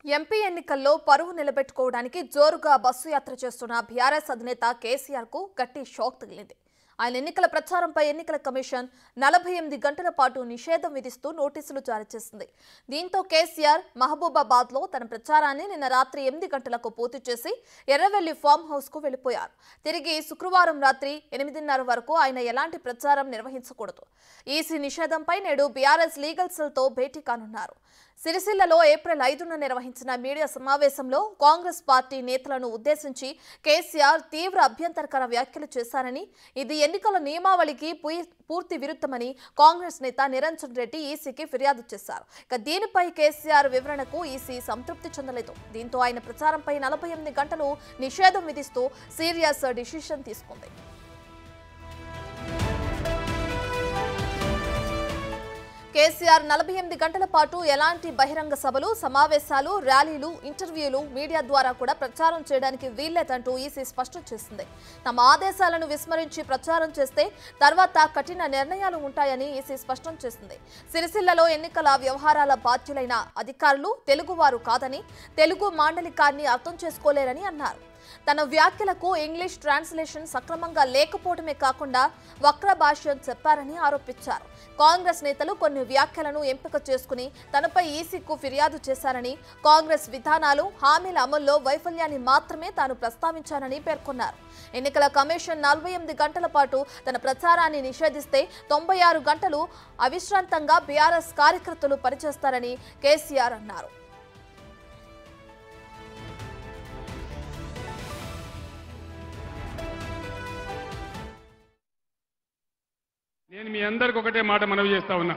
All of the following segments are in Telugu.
ఎంపీ ఎన్నికల్లో పరువు నిలబెట్టుకోవడానికి జోరుగా బస్సు యాత్ర చేస్తున్న బీఆర్ఎస్ అధినేత కేసీఆర్ కు గట్టి షాక్ తగిలింది. ఆయన ఎన్నికల ప్రచారంపై ఎన్నికల కమిషన్ 48 గంటల పాటు నిషేధం విధిస్తూ నోటీసులు జారీ చేసింది. దీంతో కేసీఆర్ మహబూబాబాద్ లో తన ప్రచారాన్ని నిన్న రాత్రి 8 గంటలకు పూర్తి చేసి ఎర్రవెల్లి ఫామ్ హౌస్ కు వెళ్లిపోయారు. తిరిగి శుక్రవారం రాత్రి 8:30 వరకు ఆయన ఎలాంటి ప్రచారం నిర్వహించకూడదు. ఈసీ నిషేధంపై నేడు బీఆర్ఎస్ లీగల్ సెల్ తో భేటీ కానున్నారు. సిరిసిల్లలో ఏప్రిల్ 5న నిర్వహించిన మీడియా సమావేశంలో కాంగ్రెస్ పార్టీ నేతలను ఉద్దేశించి కేసీఆర్ తీవ్ర అభ్యంతరకర వ్యాఖ్యలు చేశారని, ఇది ఎన్నికల నియమావళికి పూర్తి విరుద్ధమని కాంగ్రెస్ నేత నిరంజన్ రెడ్డి ఈసీకి ఫిర్యాదు చేశారు. ఇక దీనిపై కేసీఆర్ వివరణకు ఈసీ సంతృప్తి చెందలేదు. దీంతో ఆయన ప్రచారంపై 48 గంటలు నిషేధం విధిస్తూ సీరియస్ డిసిషన్ తీసుకుంది. కేసీఆర్ 48 గంటల పాటు ఎలాంటి బహిరంగ సభలు, సమావేశాలు, ర్యాలీలు, ఇంటర్వ్యూలు, మీడియా ద్వారా కూడా ప్రచారం చేయడానికి వీల్లేదంటూ ఈసీ స్పష్టం చేసింది. తమ ఆదేశాలను విస్మరించి ప్రచారం చేస్తే తర్వాత కఠిన నిర్ణయాలు ఉంటాయని ఈసీ స్పష్టం చేసింది. సిరిసిల్లలో ఎన్నికల వ్యవహారాల బాధ్యులైన అధికారులు తెలుగువారు కాదని, తెలుగు మాండలికాన్ని అర్థం చేసుకోలేరని అన్నారు. తన వ్యాఖ్యలకు ఇంగ్లీష్ ట్రాన్స్లేషన్ సక్రమంగా లేకపోవడమే కాకుండా వక్ర భాష్యం చెప్పారని ఆరోపించారు. కాంగ్రెస్ నేతలు కొన్ని వ్యాఖ్యలను ఎంపిక చేసుకుని తనపై ఈసీకు ఫిర్యాదు చేశారని, కాంగ్రెస్ విధానాలు, హామీల అమల్లో వైఫల్యాన్ని మాత్రమే తాను ప్రస్తావించానని పేర్కొన్నారు. ఎన్నికల కమిషన్ 48 గంటల పాటు తన ప్రచారాన్ని నిషేధిస్తే 96 గంటలు అవిశ్రాంతంగా బీఆర్ఎస్ కార్యకర్తలు పనిచేస్తారని కేసీఆర్ అన్నారు. నేను మీ అందరికి ఒకటే మాట మనవి చేస్తా ఉన్నా.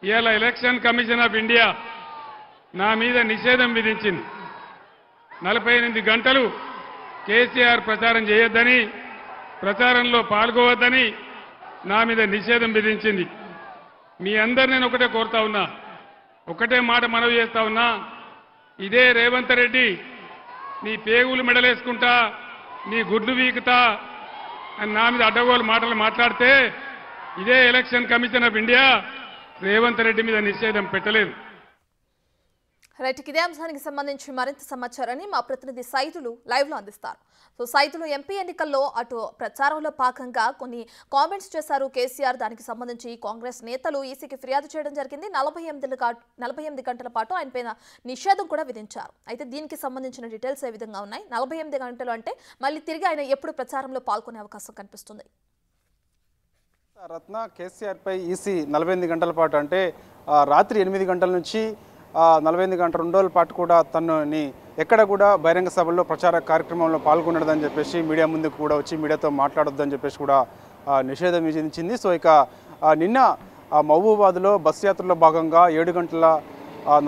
ఇవాళ ఎలక్షన్ కమిషన్ ఆఫ్ ఇండియా నా మీద నిషేధం విధించింది. 48 గంటలు కేసీఆర్ ప్రచారం చేయొద్దని, ప్రచారంలో పాల్గొవద్దని నా మీద నిషేధం విధించింది. మీ అందరు నేను ఒకటే కోరుతా ఉన్నా, ఒకటే మాట మనవి చేస్తా ఉన్నా. ఇదే రేవంత్ రెడ్డి నీ పేగులు మెడలేసుకుంటా, నీ గుడ్లు వీకుతా అని నా మీద అడ్డగోలు మాటలు మాట్లాడితే ఇదే election commission of India Revanth Reddy మీద నిషేధం పెట్టలేదు. రైట్, ఇదే అంశానికి సంబంధించి మరింత సమాచారాన్ని మా ప్రతినిధి సైదులు లైవ్ లో అందిస్తారు. సో సైదులు, ఎంపీ ఎన్నికల్లో అటు ప్రచారంలో భాగంగా కొన్ని కామెంట్స్ చేశారు కేసీఆర్. దానికి సంబంధించి కాంగ్రెస్ నేతలు ఈసీకి ఫిర్యాదు చేయడం జరిగింది. 48 గంటల పాటు ఆయన పైన నిషేధం కూడా విధించారు. అయితే దీనికి సంబంధించిన డీటెయిల్స్ ఏ విధంగా ఉన్నాయి? 48 గంటలు అంటే మళ్ళీ తిరిగి ఆయన ఎప్పుడు ప్రచారంలో పాల్గొనే అవకాశం కనిపిస్తుంది? రత్న, కేసీఆర్ పై ఈసీ 48 గంటల పాటు అంటే రాత్రి 8 గంటల నుంచి 48 గంటల 2 రోజుల పాటు కూడా తనని ఎక్కడ కూడా బహిరంగ సభల్లో ప్రచార కార్యక్రమంలో పాల్గొనడదని చెప్పేసి, మీడియా ముందుకు కూడా వచ్చి మీడియాతో మాట్లాడొద్దని చెప్పేసి కూడా నిషేధం విధించింది. సో ఇక నిన్న మహబూబాబాద్లో బస్సు యాత్రలో భాగంగా 7 గంటల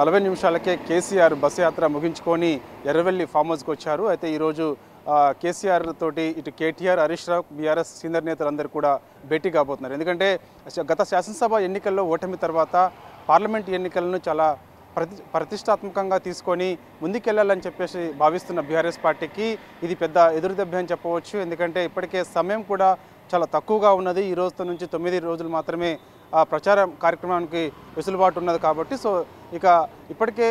40 నిమిషాలకే కేసీఆర్ బస్సు యాత్ర ముగించుకొని ఎర్రవెల్లి ఫామ్ హౌస్కి వచ్చారు. అయితే ఈరోజు కేసీఆర్ తోటి ఇటు కేటీఆర్, హరీష్ రావు, బీఆర్ఎస్ సీనియర్ నేతలందరూ కూడా భేటీ కాబోతున్నారు. ఎందుకంటే గత శాసనసభ ఎన్నికల్లో ఓటమి తర్వాత పార్లమెంట్ ఎన్నికలను చాలా ప్రతిష్టాత్మకంగా తీసుకొని ముందుకెళ్లాలని చెప్పేసి భావిస్తున్న బీఆర్ఎస్ పార్టీకి ఇది పెద్ద ఎదురుదెబ్బ అని చెప్పవచ్చు. ఎందుకంటే ఇప్పటికే సమయం కూడా చాలా తక్కువగా ఉన్నది. ఈ రోజుతో నుంచి 9 రోజులు మాత్రమే ప్రచార కార్యక్రమానికి వెసులుబాటు ఉన్నది కాబట్టి, సో ఇక ఇప్పటికే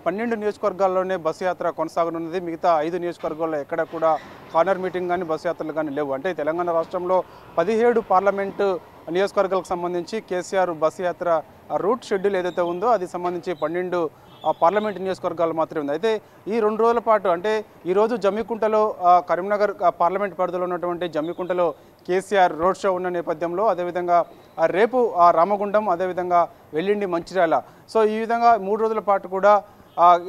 12 నియోజకవర్గాల్లోనే బస్సు యాత్ర కొనసాగనున్నది. మిగతా 5 నియోజకవర్గాల్లో ఎక్కడ కూడా కార్నర్ మీటింగ్ కానీ బస్సు యాత్రలు కానీ లేవు. అంటే తెలంగాణ రాష్ట్రంలో 17 పార్లమెంటు నియోజకవర్గాలకు సంబంధించి కేసీఆర్ బస్సు యాత్ర రూట్ షెడ్యూల్ ఏదైతే ఉందో అది సంబంధించి 12 పార్లమెంట్ నియోజకవర్గాలు మాత్రమే ఉంది. అయితే ఈ 2 రోజుల పాటు అంటే ఈరోజు జమ్మికుంటలో కరీంనగర్ పార్లమెంట్ పరిధిలో ఉన్నటువంటి జమ్మికుంటలో కేసీఆర్ రోడ్ షో ఉన్న నేపథ్యంలో, అదేవిధంగా రేపు రామగుండం, అదేవిధంగా వెల్లిండి, మంచిర్యాల, సో ఈ విధంగా 3 రోజుల పాటు కూడా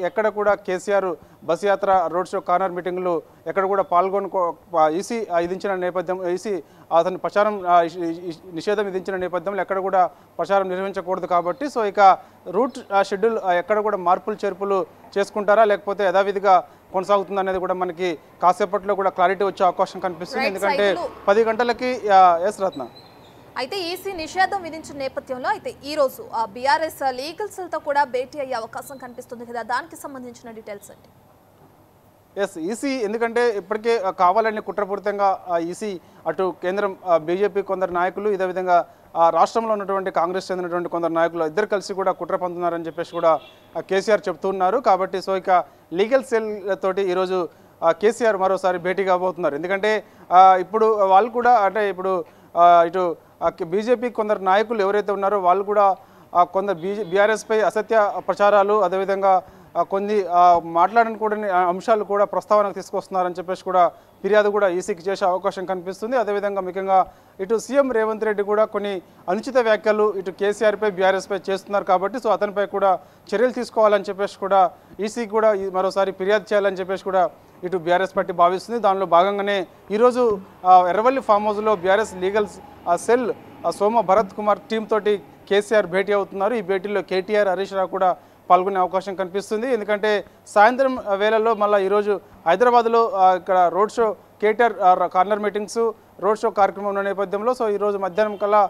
ఎక్కడ కూడా కేసీఆర్ బస్ యాత్ర, రోడ్ షో, కార్నర్ మీటింగ్లు ఎక్కడ కూడా ఈసీ విధించిన నేపథ్యం, ఈసీ అతని ప్రచారం నిషేధం విధించిన నేపథ్యంలో ఎక్కడ కూడా ప్రచారం నిర్వహించకూడదు కాబట్టి, సో ఇక రూట్ షెడ్యూల్ ఎక్కడ కూడా మార్పులు చేర్పులు చేసుకుంటారా లేకపోతే యథావిధిగా కొనసాగుతుంది అనేది కూడా మనకి కాసేపట్లో కూడా క్లారిటీ వచ్చే అవకాశం కనిపిస్తుంది. ఎందుకంటే 10 గంటలకి ఎస్ రత్న. అయితే ఈసీ నిషేధం విధించిన నేపథ్యంలో అయితే ఈ రోజు బీఆర్ఎస్ లీగల్ సెల్ తో కూడా భేటీ అయ్యే అవకాశం కనిపిస్తుంది కదా, దానికి సంబంధించిన డీటెయిల్స్ అండి. ఎస్, ఈసీ ఎందుకంటే ఇప్పటికే కావాలని కుట్రపూరితంగా ఈసీ అటు కేంద్రం బీజేపీ కొందరు నాయకులు, ఇదే విధంగా రాష్ట్రంలో ఉన్నటువంటి కాంగ్రెస్ చెందినటువంటి కొందరు నాయకులు ఇద్దరు కలిసి కూడా కుట్ర పంతున్నారని చెప్పేసి కూడా కేసీఆర్ చెప్తున్నారు. కాబట్టి సో ఇక లీగల్ సెల్ తోటి ఈరోజు కేసీఆర్ మరోసారి భేటీ కాబోతున్నారు. ఎందుకంటే ఇప్పుడు వాళ్ళు కూడా అంటే ఇప్పుడు ఇటు బీజేపీ కొందరు నాయకులు ఎవరైతే ఉన్నారో వాళ్ళు కూడా కొందరు బీఆర్ఎస్పై అసత్య ప్రచారాలు అదేవిధంగా కొన్ని మాట్లాడకూడని అంశాలు కూడా ప్రస్తావనకు తీసుకొస్తున్నారని చెప్పేసి కూడా ఫిర్యాదు కూడా ఈసీకి చేసే అవకాశం కనిపిస్తుంది. అదేవిధంగా ముఖ్యంగా ఇటు సీఎం రేవంత్ రెడ్డి కూడా కొన్ని అనుచిత వ్యాఖ్యలు ఇటు కేసీఆర్పై బీఆర్ఎస్పై చేస్తున్నారు. కాబట్టి సో అతనిపై కూడా చర్యలు తీసుకోవాలని చెప్పేసి కూడా ఈసీకి కూడా మరోసారి ఫిర్యాదు చేయాలని చెప్పేసి కూడా ఇటు బీఆర్ఎస్ పార్టీ భావిస్తుంది. దానిలో భాగంగానే ఈరోజు ఎర్రవల్లి ఫామ్ హౌస్లో బీఆర్ఎస్ లీగల్ సెల్ సోమ భరత్ కుమార్ టీం తోటి కేసీఆర్ భేటీ అవుతున్నారు. ఈ భేటీలో కేటీఆర్ హరీష్ రావు కూడా పాల్గొనే అవకాశం కనిపిస్తుంది. ఎందుకంటే సాయంత్రం వేళల్లో మళ్ళీ ఈరోజు హైదరాబాద్లో ఇక్కడ road show KTR corner meetings road show కార్యక్రమం ఉన్న నేపథ్యంలో సో ఈరోజు మధ్యాహ్నం కల్లా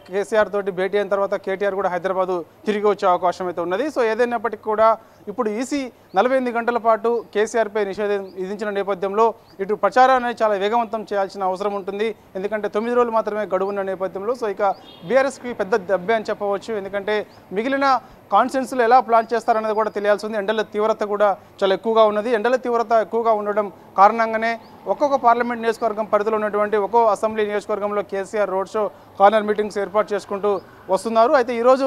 కేసీఆర్ తోటి భేటీ అయిన తర్వాత కేటీఆర్ కూడా హైదరాబాదు తిరిగి వచ్చే అవకాశం అయితే ఉన్నది. సో ఏదైనప్పటికీ కూడా ఇప్పుడు ఈసీ 48 గంటల పాటు కేసీఆర్పై నిషేధం విధించిన నేపథ్యంలో ఇటు ప్రచారాన్ని చాలా వేగవంతం చేయాల్సిన అవసరం ఉంటుంది. ఎందుకంటే 9 రోజులు మాత్రమే గడువు ఉన్న నేపథ్యంలో సో ఇక బీఆర్ఎస్కి పెద్ద దెబ్బే అని చెప్పవచ్చు. ఎందుకంటే మిగిలిన కాన్స్టిట్యున్సీలు ఎలా ప్లాన్ చేస్తారనేది కూడా తెలియాల్సి ఉంది. ఎండల తీవ్రత కూడా చాలా ఎక్కువగా ఉన్నది. ఎండల తీవ్రత ఎక్కువగా ఉండడం కారణంగానే ఒక్కొక్క పార్లమెంట్ నియోజకవర్గం పరిధిలో ఉన్నటువంటి ఒక్కో అసెంబ్లీ నియోజకవర్గంలో KCR road show corner meetings ఏర్పాటు చేసుకుంటూ వస్తున్నారు. అయితే ఈరోజు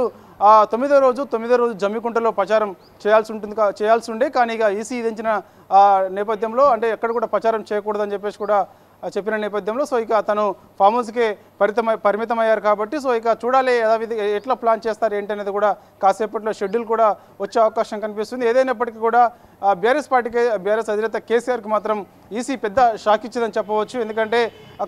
9వ రోజు జమ్మికుంటలో ప్రచారం చేయాల్సి ఉండే కానీ ఇక ఈసీ విధించిన నేపథ్యంలో అంటే ఎక్కడ కూడా ప్రచారం చేయకూడదని చెప్పేసి కూడా చెప్పిన నేపథ్యంలో సో ఇక తను ఫామ్ హౌస్కే పరిమితమయ్యారు. కాబట్టి సో ఇక చూడాలి ఎట్లా ప్లాన్ చేస్తారు ఏంటి అనేది కూడా కాసేపట్లో షెడ్యూల్ కూడా వచ్చే అవకాశం కనిపిస్తుంది. ఏదైనప్పటికీ కూడా బీఆర్ఎస్ అధినేత కేసీఆర్కి మాత్రం ఈసీ పెద్ద షాక్ ఇచ్చిందని చెప్పవచ్చు. ఎందుకంటే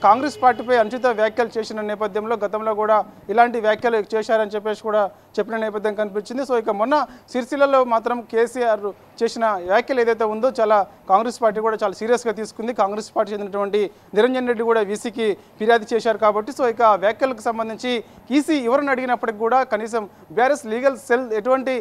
కాంగ్రెస్ పార్టీపై అనుచిత వ్యాఖ్యలు చేసిన నేపథ్యంలో గతంలో కూడా ఇలాంటి వ్యాఖ్యలు చేశారని చెప్పేసి కూడా చెప్పిన నేపథ్యం కనిపించింది. సో ఇక మొన్న సిరిసిల్లలో మాత్రం కేసీఆర్ చేసిన వ్యాఖ్యలు ఏదైతే ఉందో చాలా కాంగ్రెస్ పార్టీ కూడా చాలా సీరియస్గా తీసుకుంది. కాంగ్రెస్ పార్టీ చెందినటువంటి నిరంజన్ రెడ్డి కూడా ఈసీకి ఫిర్యాదు చేశారు. కాబట్టి సో ఇక వ్యాఖ్యలకు సంబంధించి ఈసీ ఎవరిని అడిగినప్పటికీ కూడా కనీసం బీఆర్ఎస్ లీగల్ సెల్ ఎటువంటి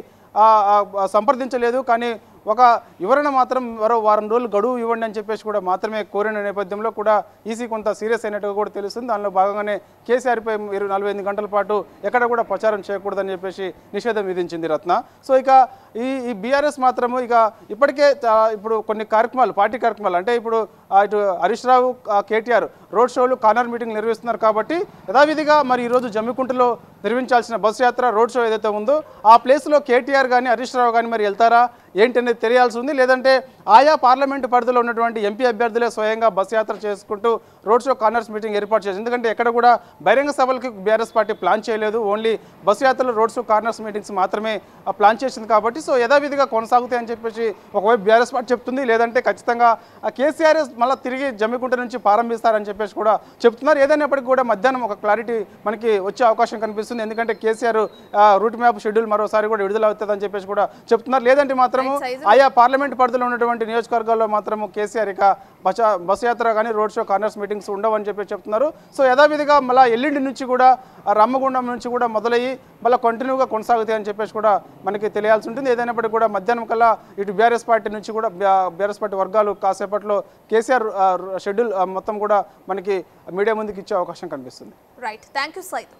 సంప్రదించలేదు. కానీ ఒక వివరణ మాత్రం మరో వారం రోజులు గడువు ఇవ్వండి అని చెప్పేసి కూడా మాత్రమే కోరిన నేపథ్యంలో కూడా ఈసీ కొంత సీరియస్ అయినట్టుగా కూడా తెలుస్తుంది. దానిలో భాగంగానే కేసీఆర్పై 48 గంటల పాటు ఎక్కడ కూడా ప్రచారం చేయకూడదని చెప్పేసి నిషేధం విధించింది రత్న. సో ఇక ఈ బీఆర్ఎస్ మాత్రము ఇక ఇప్పటికే ఇప్పుడు కొన్ని కార్యక్రమాలు పార్టీ కార్యక్రమాలు అంటే ఇప్పుడు ఇటు హరీష్ రావు కేటీఆర్ రోడ్ షోలు కార్నర్ మీటింగ్ నిర్వహిస్తున్నారు. కాబట్టి యథావిధిగా మరి ఈరోజు జమ్మికుంటలో నిర్వహించాల్సిన బస్సు యాత్ర రోడ్ షో ఏదైతే ఉందో ఆ ప్లేస్లో కేటీఆర్ కానీ హరీష్ రావు కానీ మరి వెళ్తారా ఏంటనేది తెలియాల్సి ఉంది. లేదంటే ఆయా పార్లమెంటు పరిధిలో ఉన్నటువంటి ఎంపీ అభ్యర్థులే స్వయంగా బస్సు యాత్ర చేసుకుంటూ రోడ్ షో కార్నర్స్ మీటింగ్ ఏర్పాటు చేసింది. ఎందుకంటే ఎక్కడ కూడా బహిరంగ సభలకు బీఆర్ఎస్ పార్టీ ప్లాన్ చేయలేదు. ఓన్లీ బస్సు యాత్రలు రోడ్ షో కార్నర్స్ మీటింగ్స్ మాత్రమే ప్లాన్ చేసింది. కాబట్టి సో యథావిధిగా కొనసాగుతాయి అని చెప్పేసి ఒకవైపు బీఆర్ఎస్ పార్టీ చెప్తుంది. లేదంటే ఖచ్చితంగా కేసీఆర్ మళ్ళీ తిరిగి జమ్మికుంట నుంచి ప్రారంభిస్తారని చెప్పేసి కూడా చెప్తున్నారు. ఏదైనప్పటికీ కూడా మధ్యాహ్నం ఒక క్లారిటీ మనకి వచ్చే అవకాశం కనిపిస్తుంది. ఎందుకంటే కేసీఆర్ రూట్ మ్యాప్ షెడ్యూల్ మరోసారి కూడా విడుదల అవుతుందని చెప్పేసి కూడా చెప్తున్నారు. లేదంటే మాత్రము ఆయా పార్లమెంట్ పరిధిలో ఉన్నటువంటి నియోజకవర్గాల్లో మాత్రము కేసీఆర్ ఇక బస్సు యాత్ర కానీ రోడ్ షో కార్నర్స్ మీటింగ్స్ ఉండవని చెప్పి చెప్తున్నారు. సో యథావిధిగా మళ్ళీ ఎల్లుండి నుంచి కూడా రామగుండం నుంచి కూడా మొదలయ్యి మళ్ళీ కంటిన్యూగా కొనసాగుతాయని చెప్పేసి కూడా మనకి తెలియాల్సి ఉంటుంది. ఏదైనప్పటికీ కూడా మధ్యాహ్నం కల్లా ఇటు బీఆర్ఎస్ పార్టీ నుంచి కూడా బీఆర్ఎస్ పార్టీ వర్గాలు కాసేపట్లో కేసీఆర్ షెడ్యూల్ మొత్తం కూడా మనకి మీడియా ముందుకు ఇచ్చే అవకాశం కనిపిస్తుంది. Right, thank you Said.